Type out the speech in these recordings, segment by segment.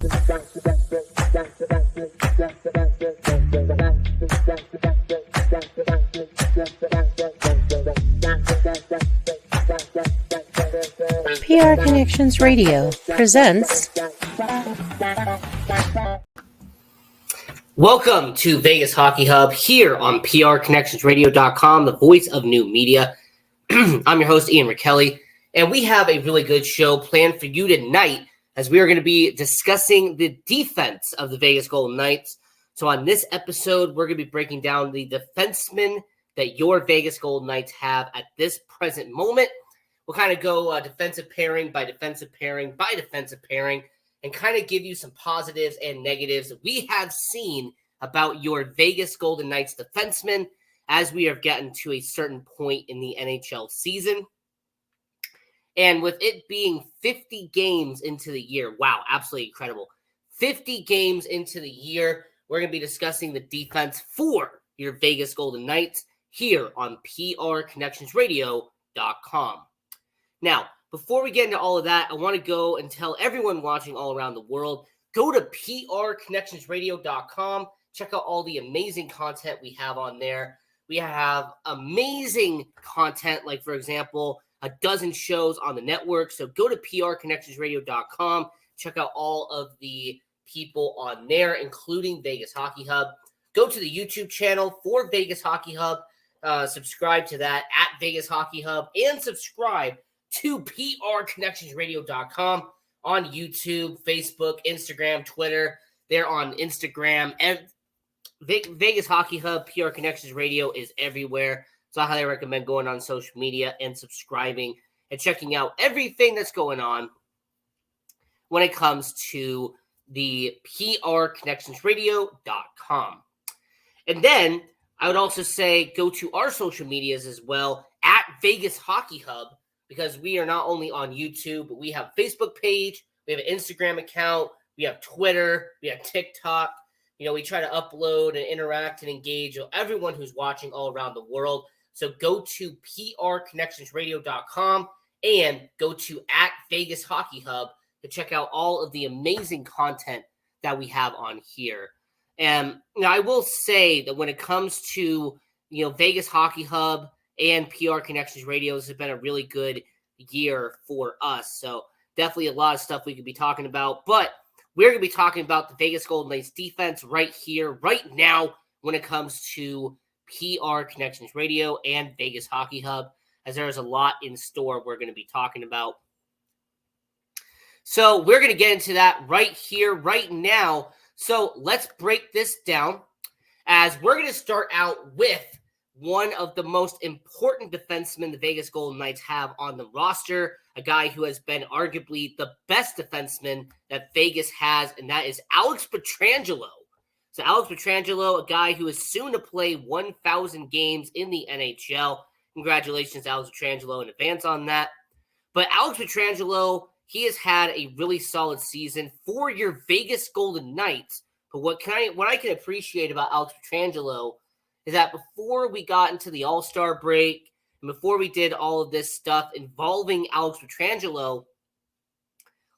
PR Connections Radio presents. Welcome to Vegas Hockey Hub here on PRConnectionsRadio.com, the voice of new media. I'm your host, Ian Rachiele, and we have a really good show planned for you tonight as we are going to be discussing the defense of the Vegas Golden Knights. So on this episode, we're going to be breaking down the defensemen that your Vegas Golden Knights have at this present moment. We'll kind of go defensive pairing by defensive pairing by defensive pairing and kind of give you some positives and negatives that we have seen about your Vegas Golden Knights defensemen as we are getting to a certain point in the NHL season. And with it being 50 games into the year, wow, absolutely incredible. 50 games into the year, we're going to be discussing the defense for your Vegas Golden Knights here on PRConnectionsRadio.com. Now, before we get into all of that, I want to go and tell everyone watching all around the world, go to PRConnectionsRadio.com. Check out all the amazing content we have on there. We have amazing content, like, for example, a dozen shows on the network. So go to PRConnectionsRadio.com. Check out all of the people on there, including Vegas Hockey Hub. Go to the YouTube channel for Vegas Hockey Hub. Subscribe to that at Vegas Hockey Hub and subscribe to PRConnectionsRadio.com on YouTube, Facebook, Instagram, Twitter. They're on Instagram. And Vegas Hockey Hub, PR Connections Radio is everywhere. So I highly recommend going on social media and subscribing and checking out everything that's going on when it comes to the PRConnectionsRadio.com. And then I would also say go to our social medias as well at Vegas Hockey Hub, because we are not only on YouTube, but we have a Facebook page, we have an Instagram account, we have Twitter, we have TikTok. You know, we try to upload and interact and engage with everyone who's watching all around the world. So go to PRConnectionsRadio.com and go to at Vegas Hockey Hub to check out all of the amazing content that we have on here. And now I will say that when it comes to, Vegas Hockey Hub and PR Connections Radio, this has been a really good year for us. So definitely a lot of stuff we could be talking about. But we're going to be talking about the Vegas Golden Knights defense right here, right now, when it comes to PR Connections Radio and Vegas Hockey Hub, as there's a lot in store we're going to be talking about. So we're going to get into that right here, right now. So let's break this down, as we're going to start out with one of the most important defensemen the Vegas Golden Knights have on the roster, a guy who has been arguably the best defenseman that Vegas has, and that is Alex Pietrangelo. So Alex Pietrangelo, a guy who is soon to play 1,000 games in the NHL. Congratulations, Alex Pietrangelo, in advance on that. But Alex Pietrangelo, he has had a really solid season for your Vegas Golden Knights. But what I can appreciate about Alex Pietrangelo is that before we got into the All-Star break and before we did all of this stuff involving Alex Pietrangelo,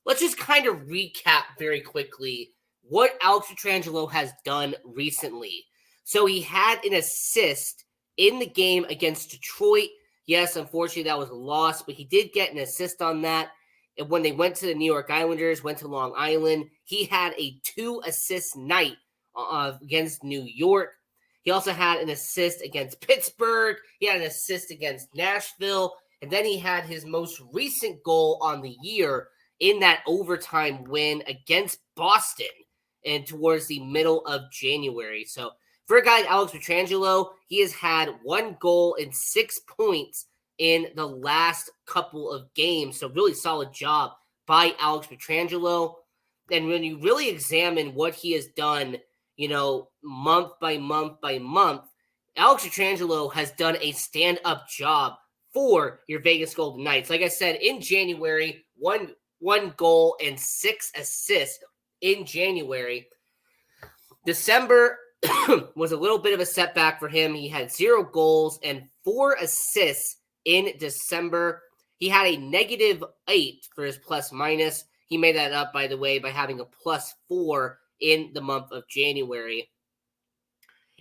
let's just kind of recap very quickly what Alex Pietrangelo has done recently. So he had an assist in the game against Detroit. Yes, unfortunately, that was a loss, but he did get an assist on that. And when they went to the New York Islanders, went to Long Island, he had a 2-assist night against New York. He also had an assist against Pittsburgh. He had an assist against Nashville. And then he had his most recent goal on the year in that overtime win against Boston and towards the middle of January. So for a guy like Alex Pietrangelo, he has had 1 goal and 6 points in the last couple of games. So really solid job by Alex Pietrangelo. And when you really examine what he has done, month by month by month, Alex Pietrangelo has done a stand-up job for your Vegas Golden Knights. Like I said, in January, one goal and 6 assists in January. December was a little bit of a setback for him. He had 0 goals and 4 assists in December. He had a -8 for his plus minus. He made that up, by the way, by having a +4 in the month of January.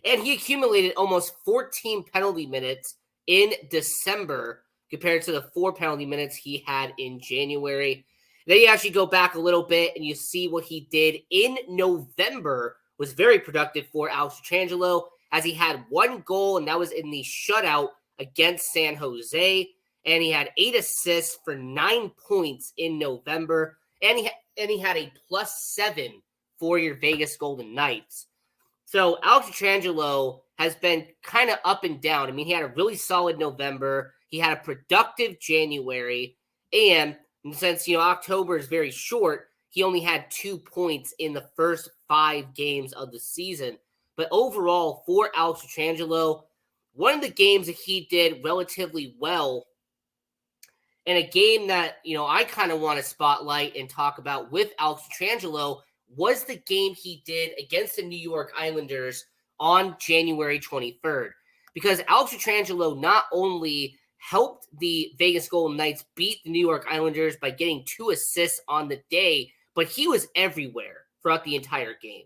And he accumulated almost 14 penalty minutes in December compared to the 4 penalty minutes he had in January. Then you actually go back a little bit and you see what he did in November was very productive for Alex Pietrangelo, as he had 1 goal, and that was in the shutout against San Jose. And he had 8 assists for 9 points in November. And he had a +7 for your Vegas Golden Knights. So Alex Pietrangelo has been kind of up and down. I mean, he had a really solid November. He had a productive January. And since, October is very short, he only had 2 points in the first 5 games of the season. But overall, for Alex Pietrangelo, one of the games that he did relatively well, and a game that, I kind of want to spotlight and talk about with Alex Pietrangelo, was the game he did against the New York Islanders on January 23rd. Because Alex Pietrangelo not only helped the Vegas Golden Knights beat the New York Islanders by getting 2 assists on the day, but he was everywhere throughout the entire game.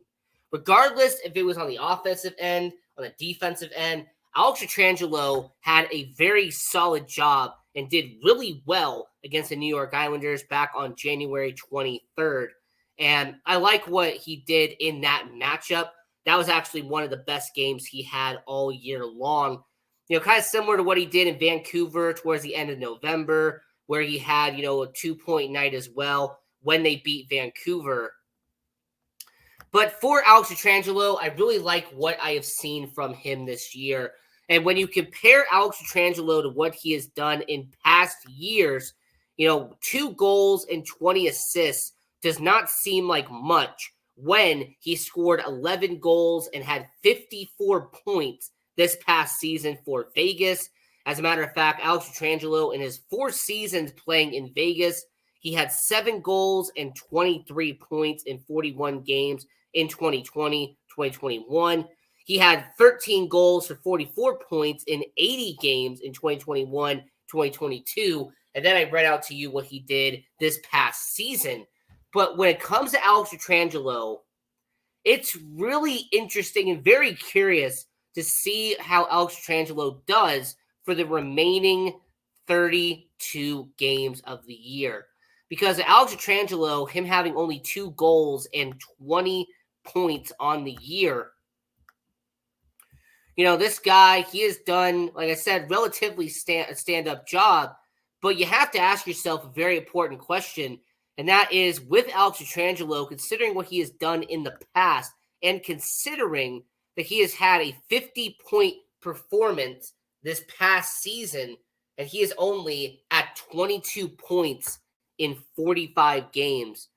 Regardless if it was on the offensive end, on the defensive end, Alex Pietrangelo had a very solid job and did really well against the New York Islanders back on January 23rd. And I like what he did in that matchup. That was actually one of the best games he had all year long. Kind of similar to what he did in Vancouver towards the end of November, where he had, a 2-point night as well when they beat Vancouver. But for Alex Pietrangelo, I really like what I have seen from him this year. And when you compare Alex Pietrangelo to what he has done in past years, 2 goals and 20 assists does not seem like much when he scored 11 goals and had 54 points this past season for Vegas. As a matter of fact, Alex Pietrangelo, in his 4 seasons playing in Vegas, he had 7 goals and 23 points in 41 games in 2020, 2021. He had 13 goals for 44 points in 80 games in 2021, 2022. And then I read out to you what he did this past season. But when it comes to Alex Pietrangelo, it's really interesting and very curious to see how Alex Pietrangelo does for the remaining 32 games of the year. Because Alex Pietrangelo, him having only 2 goals and 20 points on the year, this guy, he has done, like I said, relatively stand-up job. But you have to ask yourself a very important question, and that is, with Alex Pietrangelo, considering what he has done in the past, and considering that he has had a 50-point performance this past season, and he is only at 22 points in 45 games.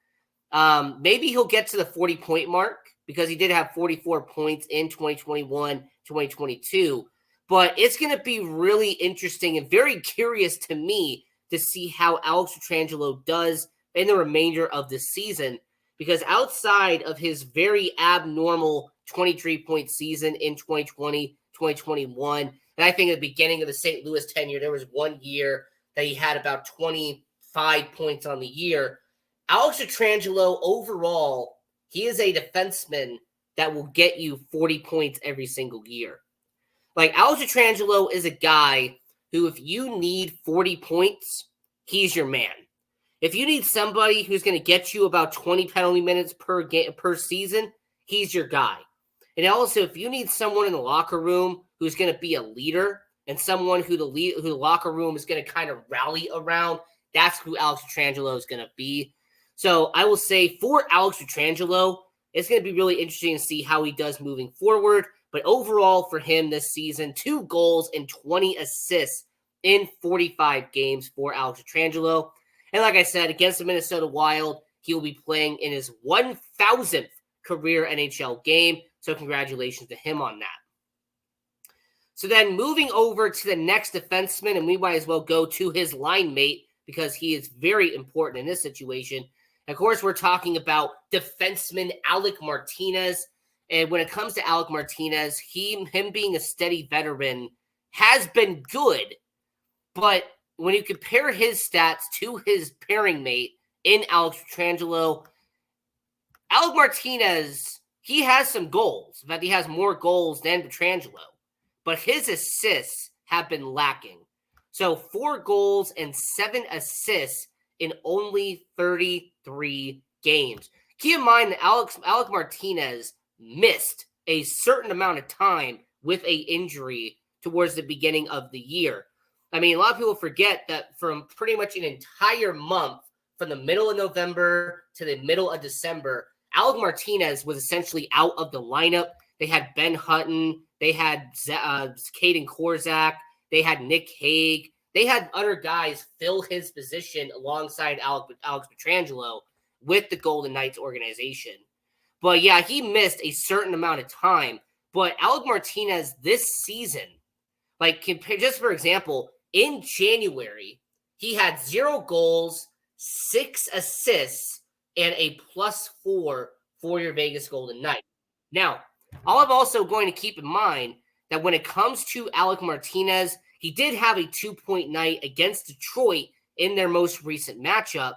Maybe he'll get to the 40-point mark, because he did have 44 points in 2021, 2022. But it's going to be really interesting and very curious to me to see how Alex Pietrangelo does in the remainder of the season, because outside of his very abnormal 23-point season in 2020, 2021, and I think at the beginning of the St. Louis tenure, there was one year that he had about 25 points on the year. Alex Pietrangelo, overall, he is a defenseman that will get you 40 points every single year. Like, Alex Pietrangelo is a guy who, if you need 40 points, he's your man. If you need somebody who's going to get you about 20 penalty minutes per season, he's your guy. And also, if you need someone in the locker room who's going to be a leader and someone who the locker room is going to kind of rally around, that's who Alex Pietrangelo is going to be. So I will say, for Alex Pietrangelo, it's going to be really interesting to see how he does moving forward. But overall, for him this season, 2 goals and 20 assists in 45 games for Alex Pietrangelo. And like I said, against the Minnesota Wild, he will be playing in his 1,000th career NHL game. So congratulations to him on that. So then moving over to the next defenseman, and we might as well go to his line mate, because he is very important in this situation. Of course, we're talking about defenseman Alec Martinez. And when it comes to Alec Martinez, him being a steady veteran has been good. But when you compare his stats to his pairing mate, in Alex Pietrangelo. Alec Martinez, he has some goals. In fact, he has more goals than Pietrangelo, but his assists have been lacking. So 4 goals and 7 assists in only 33 games. Keep in mind that Alec Martinez missed a certain amount of time with an injury towards the beginning of the year. I mean, a lot of people forget that from pretty much an entire month, from the middle of November to the middle of December, Alec Martinez was essentially out of the lineup. They had Ben Hutton. They had Caden Korzak. They had Nick Hague. They had other guys fill his position alongside Alex Pietrangelo with the Golden Knights organization. But yeah, he missed a certain amount of time. But Alec Martinez this season, like just for example, in January, he had 0 goals, 6 assists, and a +4 for your Vegas Golden Knights. Now, I'm also going to keep in mind that when it comes to Alec Martinez, he did have a 2-point night against Detroit in their most recent matchup,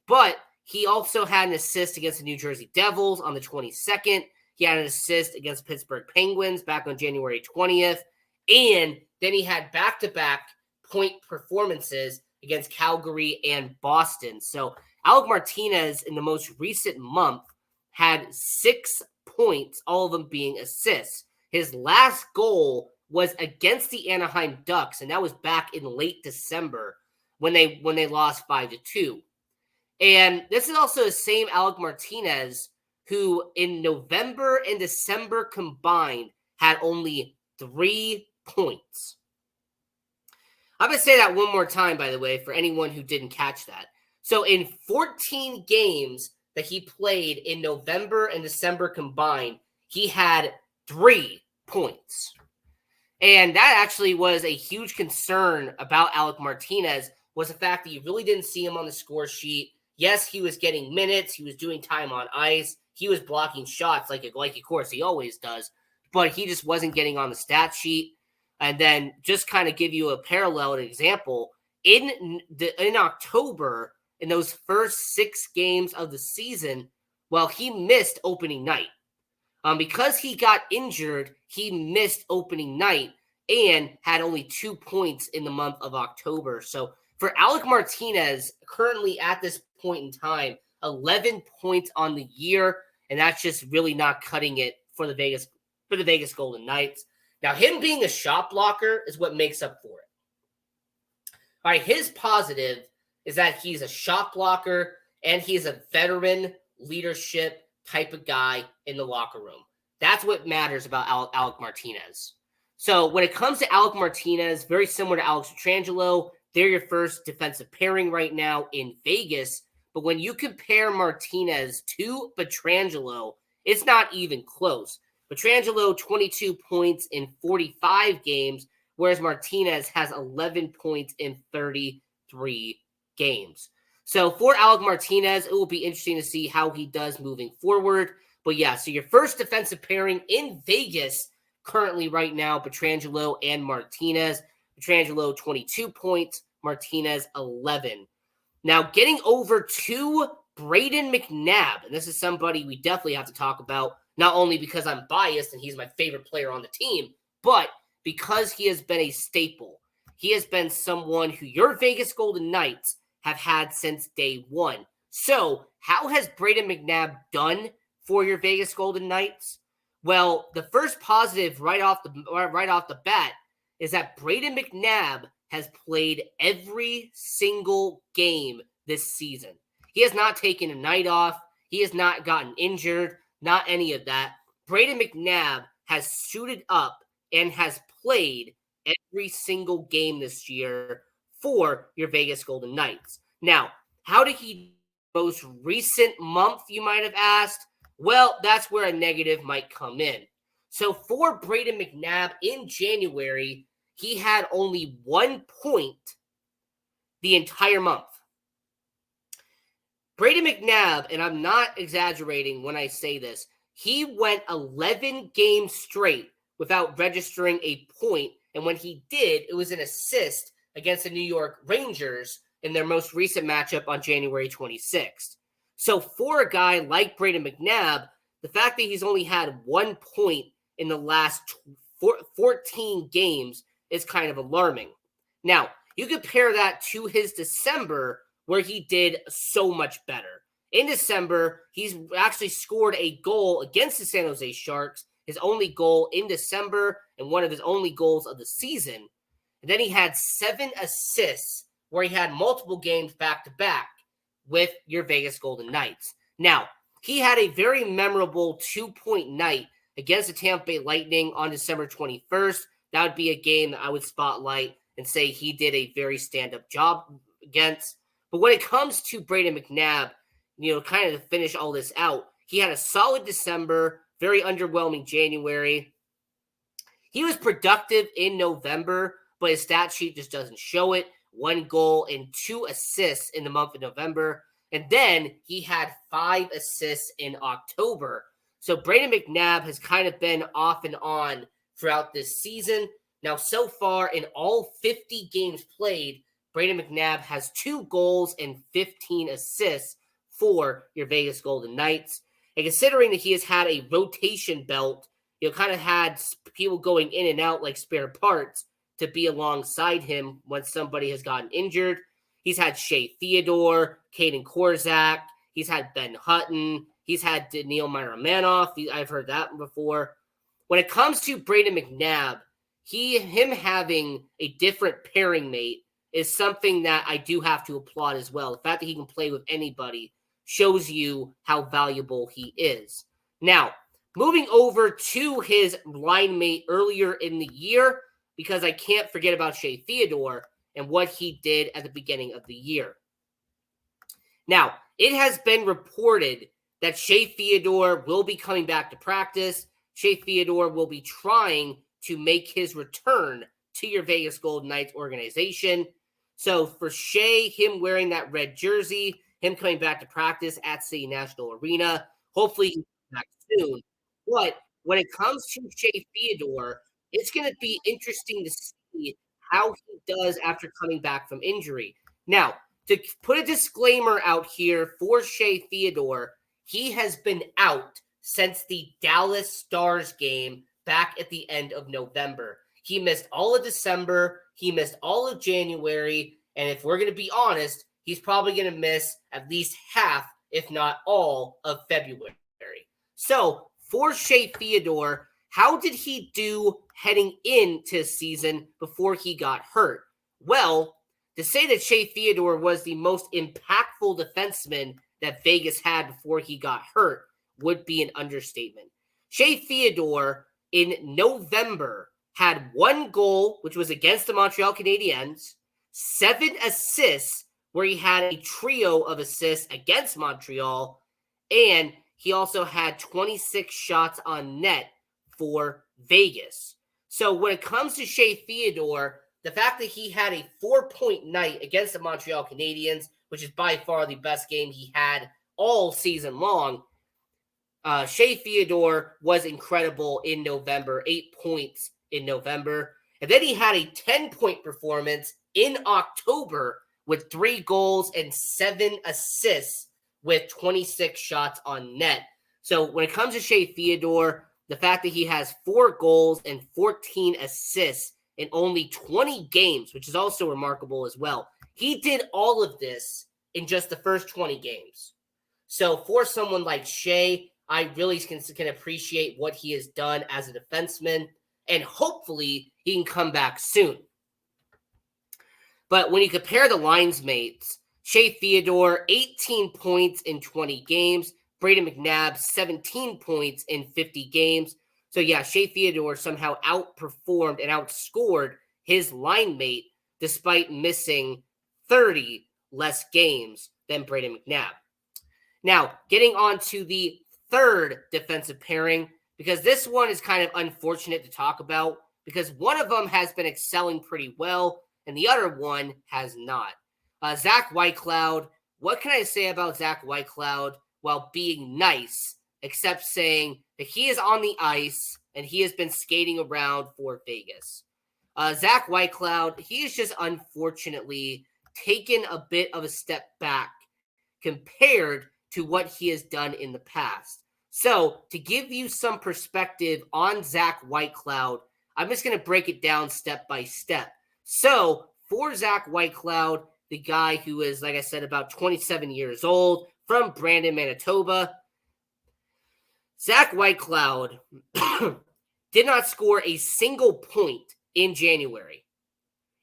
but he also had an assist against the New Jersey Devils on the 22nd. He had an assist against Pittsburgh Penguins back on January 20th, and then he had back-to-back point performances against Calgary and Boston. So Alec Martinez in the most recent month had 6 points, all of them being assists. His last goal was against the Anaheim Ducks, and that was back in late December when they lost 5-2. And this is also the same Alec Martinez who in November and December combined had only 3 points. I'm going to say that one more time, by the way, for anyone who didn't catch that. So in 14 games that he played in November and December combined, he had 3 points. And that actually was a huge concern about Alec Martinez, was the fact that you really didn't see him on the score sheet. Yes, he was getting minutes. He was doing time on ice. He was blocking shots like of course he always does. But he just wasn't getting on the stat sheet. And then just kind of give you a parallel, an example, in October, in those first 6 games of the season, well, he missed opening night. Because he got injured, he missed opening night and had only 2 points in the month of October. So for Alec Martinez, currently at this point in time, 11 points on the year, and that's just really not cutting it for the Vegas Golden Knights. Now, him being a shot blocker is what makes up for it. All right, his positive is that he's a shot blocker and he's a veteran leadership type of guy in the locker room. That's what matters about Alec Martinez. So when it comes to Alec Martinez, very similar to Alex Pietrangelo, they're your first defensive pairing right now in Vegas. But when you compare Martinez to Pietrangelo, it's not even close. Pietrangelo, 22 points in 45 games, whereas Martinez has 11 points in 33 games. So for Alec Martinez, it will be interesting to see how he does moving forward. But yeah, so your first defensive pairing in Vegas currently right now, Pietrangelo and Martinez. Pietrangelo, 22 points, Martinez, 11. Now getting over to Brayden McNabb, and this is somebody we definitely have to talk about, not only because I'm biased and he's my favorite player on the team, but because he has been a staple. He has been someone who your Vegas Golden Knights have had since day one. So how has Brayden McNabb done for your Vegas Golden Knights? Well, the first positive right off the bat is that Brayden McNabb has played every single game this season. He has not taken a night off. He has not gotten injured. Not any of that. Brayden McNabb has suited up and has played every single game this year for your Vegas Golden Knights. Now, how did he most recent month, you might have asked? Well, that's where a negative might come in. So for Brayden McNabb in January, he had only 1 point the entire month. Brayden McNabb, and I'm not exaggerating when I say this, he went 11 games straight without registering a point. And when he did, it was an assist against the New York Rangers in their most recent matchup on January 26th. So for a guy like Brayden McNabb, the fact that he's only had 1 point in the last 14 games is kind of alarming. Now, you compare that to his December, where he did so much better. In December, he's actually scored a goal against the San Jose Sharks, his only goal in December and one of his only goals of the season. And then he had 7 assists, where he had multiple games back-to-back with your Vegas Golden Knights. Now, he had a very memorable 2-point night against the Tampa Bay Lightning on December 21st. That would be a game that I would spotlight and say he did a very stand-up job against. But when it comes to Brayden McNabb, kind of to finish all this out, he had a solid December, very underwhelming January. He was productive in November, but his stat sheet just doesn't show it. 1 goal and 2 assists in the month of November. And then he had 5 assists in October. So Brayden McNabb has kind of been off and on throughout this season. Now, so far in all 50 games played, Brayden McNabb has 2 goals and 15 assists for your Vegas Golden Knights. And considering that he has had a rotation belt, kind of had people going in and out like spare parts to be alongside him when somebody has gotten injured. He's had Shea Theodore, Caden Korzak. He's had Ben Hutton. He's had Daniil Miramanoff. I've heard that before. When it comes to Brayden McNabb, him having a different pairing mate is something that I do have to applaud as well. The fact that he can play with anybody shows you how valuable he is. Now, moving over to his line mate earlier in the year, because I can't forget about Shea Theodore and what he did at the beginning of the year. Now, it has been reported that Shea Theodore will be coming back to practice. Shea Theodore will be trying to make his return to your Vegas Golden Knights organization. So for Shea, him wearing that red jersey, him coming back to practice at City National Arena, hopefully he's back soon. But when it comes to Shea Theodore, it's going to be interesting to see how he does after coming back from injury. Now, to put a disclaimer out here for Shea Theodore, he has been out since the Dallas Stars game back at the end of November. He missed all of December. He missed all of January. And if we're going to be honest, he's probably going to miss at least half, if not all, of February. So for Shea Theodore, how did he do heading into the season before he got hurt? Well, to say that Shea Theodore was the most impactful defenseman that Vegas had before he got hurt would be an understatement. Shea Theodore in November had 1 goal, which was against the Montreal Canadiens, 7 assists, where he had a trio of assists against Montreal, and he also had 26 shots on net for Vegas. So when it comes to Shea Theodore, the fact that he had a 4-point night against the Montreal Canadiens, which is by far the best game he had all season long, Shea Theodore was incredible in November, 8 points in November. And then he had a 10-point performance in October with 3 goals and 7 assists with 26 shots on net. So when it comes to Shea Theodore, the fact that he has 4 goals and 14 assists in only 20 games, which is also remarkable as well. He did all of this in just the first 20 games. So for someone like Shea, I really can appreciate what he has done as a defenseman, and hopefully he can come back soon. But when you compare the lines mates, Shea Theodore, 18 points in 20 games. Brayden McNabb, 17 points in 50 games. So yeah, Shea Theodore somehow outperformed and outscored his line mate despite missing 30 less games than Brayden McNabb. Now, getting on to the third defensive pairing, because this one is kind of unfortunate to talk about because one of them has been excelling pretty well and the other one has not. Zach Whitecloud, what can I say about Zach Whitecloud while being nice, except saying that he is on the ice and he has been skating around for Vegas? Zach Whitecloud, he is just unfortunately taken a bit of a step back compared to what he has done in the past. So to give you some perspective on Zach Whitecloud, I'm just going to break it down step by step. So for Zach Whitecloud, the guy who is, like I said, about 27 years old from Brandon, Manitoba, Zach Whitecloud did not score a single point in January.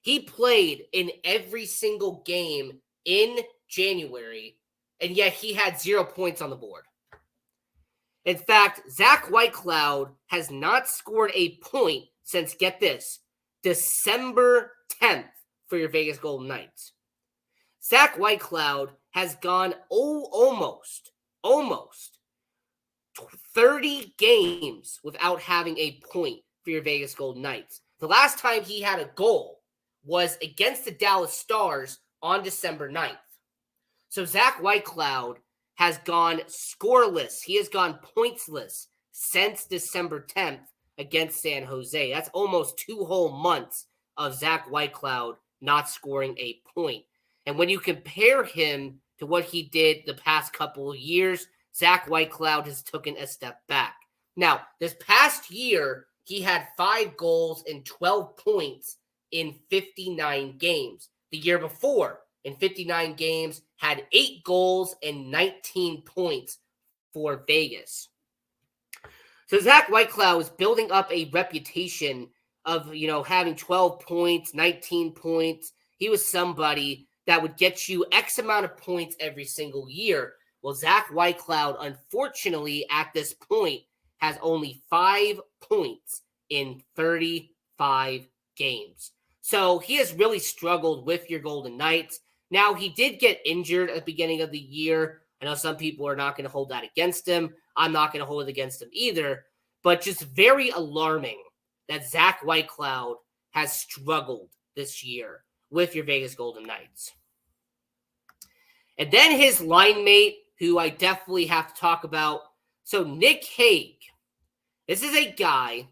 He played in every single game in January, and yet he had 0 points on the board. In fact, Zach Whitecloud has not scored a point since, get this, December 10th for your Vegas Golden Knights. Zach Whitecloud has gone almost 30 games without having a point for your Vegas Golden Knights. The last time he had a goal was against the Dallas Stars on December 9th. So Zach Whitecloud has gone scoreless. He has gone pointsless since December 10th against San Jose. That's almost 2 whole months of Zach Whitecloud not scoring a point. And when you compare him to what he did the past couple of years, Zach Whitecloud has taken a step back. Now, this past year, he had 5 goals and 12 points in 59 games. The year before, in 59 games, had 8 goals and 19 points for Vegas. So Zach Whitecloud was building up a reputation of, having 12 points, 19 points. He was somebody that would get you X amount of points every single year. Well, Zach Whitecloud, unfortunately, at this point, has only 5 points in 35 games. So he has really struggled with your Golden Knights. Now, he did get injured at the beginning of the year. I know some people are not going to hold that against him. I'm not going to hold it against him either. But just very alarming that Zach Whitecloud has struggled this year with your Vegas Golden Knights. And then his line mate, who I definitely have to talk about. So Nick Hague. This is a guy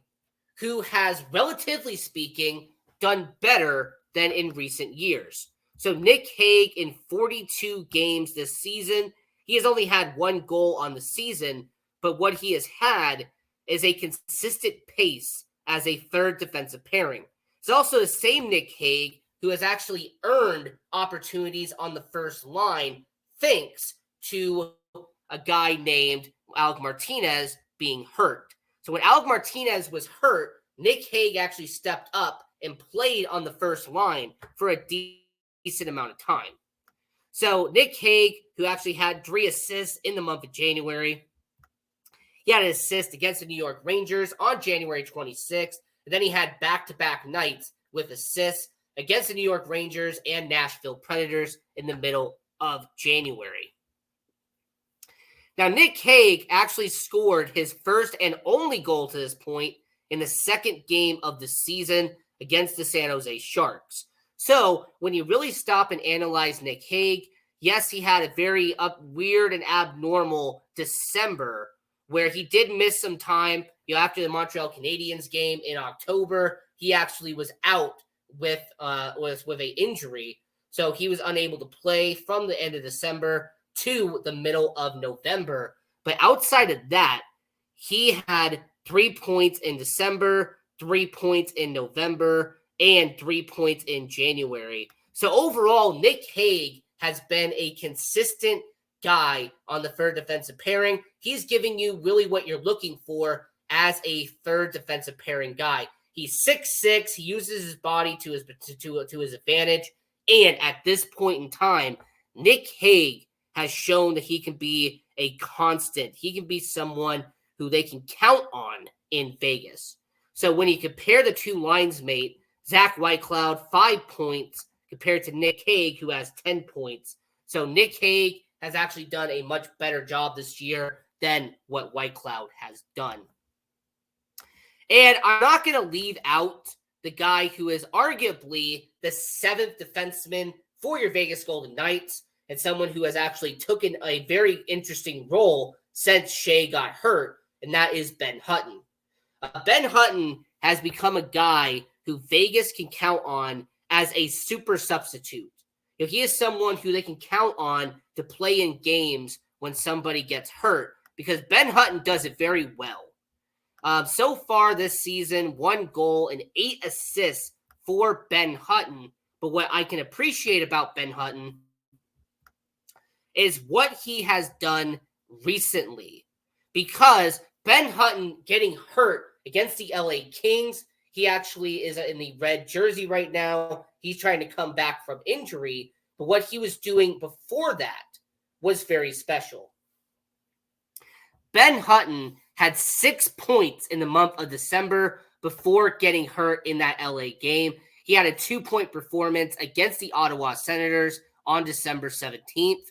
who has, relatively speaking, done better than in recent years. So Nick Hague, in 42 games this season, he has only had 1 goal on the season, but what he has had is a consistent pace as a third defensive pairing. It's also the same Nick Hague who has actually earned opportunities on the first line thanks to a guy named Alec Martinez being hurt. So when Alec Martinez was hurt, Nick Hague actually stepped up and played on the first line for a decent amount of time. So Nick Hague, who actually had 3 assists in the month of January, he had an assist against the New York Rangers on January 26th, and then he had back-to-back nights with assists against the New York Rangers and Nashville Predators in the middle of January. Now, Nick Hague actually scored his first and only goal to this point in the second game of the season against the San Jose Sharks. So when you really stop and analyze Nick Hague, yes, he had a very weird and abnormal December where he did miss some time. After the Montreal Canadiens game in October, he actually was out with an injury. So he was unable to play from the end of December to the middle of November. But outside of that, he had 3 points in December, 3 points in November, and 3 points in January. So overall, Nick Hague has been a consistent guy on the third defensive pairing. He's giving you really what you're looking for as a third defensive pairing guy. He's 6'6". He uses his body to his advantage. And at this point in time, Nick Hague has shown that he can be a constant. He can be someone who they can count on in Vegas. So when you compare the two lines, mate, Zach Whitecloud, 5 points compared to Nick Hague, who has 10 points. So Nick Hague has actually done a much better job this year than what Whitecloud has done. And I'm not going to leave out the guy who is arguably the 7th defenseman for your Vegas Golden Knights and someone who has actually taken a very interesting role since Shea got hurt, and that is Ben Hutton. Ben Hutton has become a guy who Vegas can count on as a super substitute. he is someone who they can count on to play in games when somebody gets hurt, because Ben Hutton does it very well. So far this season, 1 goal and 8 assists for Ben Hutton. But what I can appreciate about Ben Hutton is what he has done recently. Because Ben Hutton getting hurt against the LA Kings, he actually is in the red jersey right now. He's trying to come back from injury. But what he was doing before that was very special. Ben Hutton had 6 points in the month of December before getting hurt in that LA game. He had a 2-point performance against the Ottawa Senators on December 17th.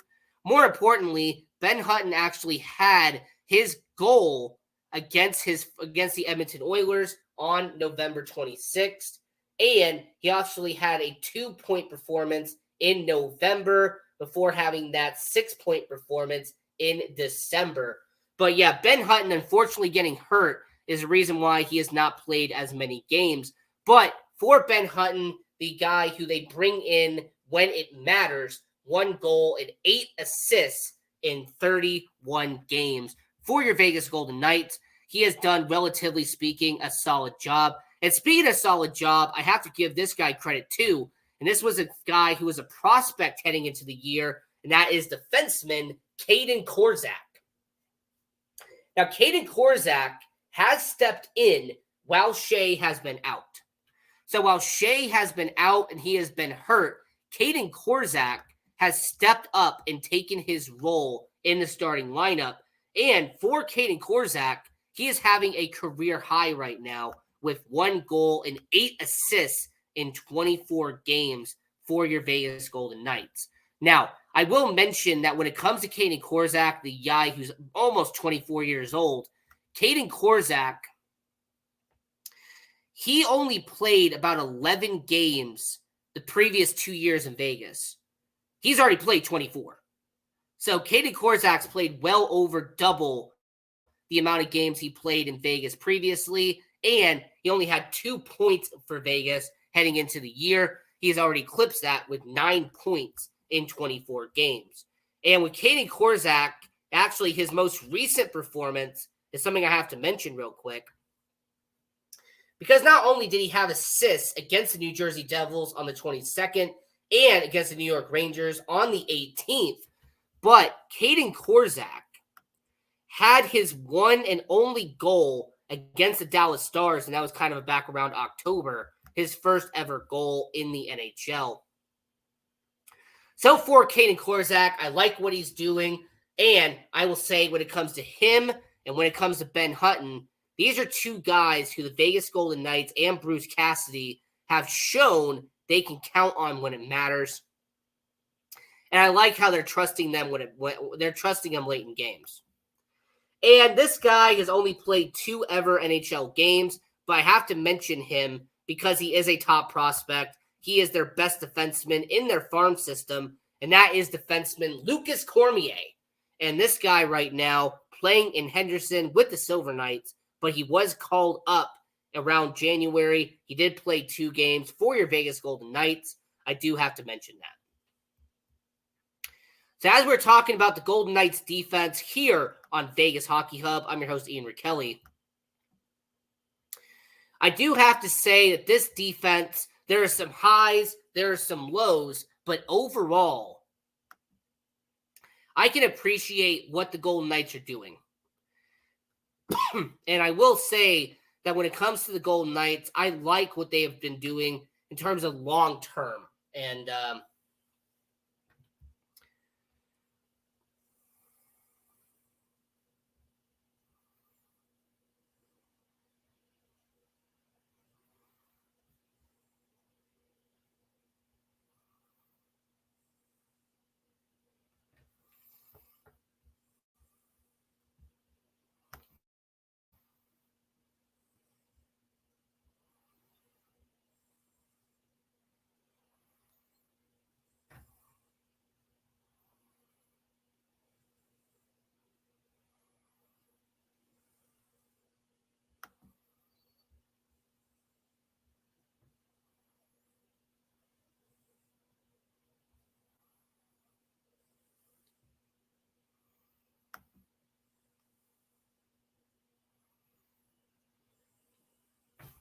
More importantly, Ben Hutton actually had his goal against the Edmonton Oilers on November 26th. And he actually had a 2-point performance in November before having that 6-point performance in December. But yeah, Ben Hutton, unfortunately getting hurt is the reason why he has not played as many games. But for Ben Hutton, the guy who they bring in when it matters, 1 goal and 8 assists in 31 games for your Vegas Golden Knights. He has done, relatively speaking, a solid job. And speaking of solid job, I have to give this guy credit too. And this was a guy who was a prospect heading into the year, and that is defenseman Caden Korczak. Now, Caden Korczak has stepped in while Shea has been out. So while Shea has been out and he has been hurt, Caden Korczak has stepped up and taken his role in the starting lineup. And for Caden Korczak, he is having a career high right now with 1 goal and 8 assists in 24 games for your Vegas Golden Knights. Now, I will mention that when it comes to Caden Korczak, the guy who's almost 24 years old, Caden Korczak, he only played about 11 games the previous 2 years in Vegas. He's already played 24. So Caden Korczak's played well over double the amount of games he played in Vegas previously, and he only had 2 points for Vegas heading into the year. He has already eclipsed that with 9 points in 24 games. And with Caden Korczak, actually his most recent performance is something I have to mention real quick. Because not only did he have assists against the New Jersey Devils on the 22nd and against the New York Rangers on the 18th, but Caden Korczak had his one and only goal against the Dallas Stars, and that was kind of back around October, his first ever goal in the NHL. So for Caden Korczak, I like what he's doing, and I will say when it comes to him and when it comes to Ben Hutton, these are 2 guys who the Vegas Golden Knights and Bruce Cassidy have shown they can count on when it matters. And I like how they're trusting them when they're trusting him late in games. And this guy has only played 2 ever NHL games, but I have to mention him because he is a top prospect. He is their best defenseman in their farm system, and that is defenseman Lucas Cormier. And this guy right now playing in Henderson with the Silver Knights, but he was called up around January. He did play 2 games for your Vegas Golden Knights. I do have to mention that. So as we're talking about the Golden Knights defense here on Vegas Hockey Hub, I'm your host, Ian Rachiele. I do have to say that this defense, there are some highs, there are some lows, but overall, I can appreciate what the Golden Knights are doing. And I will say that when it comes to the Golden Knights, I like what they have been doing in terms of long term. And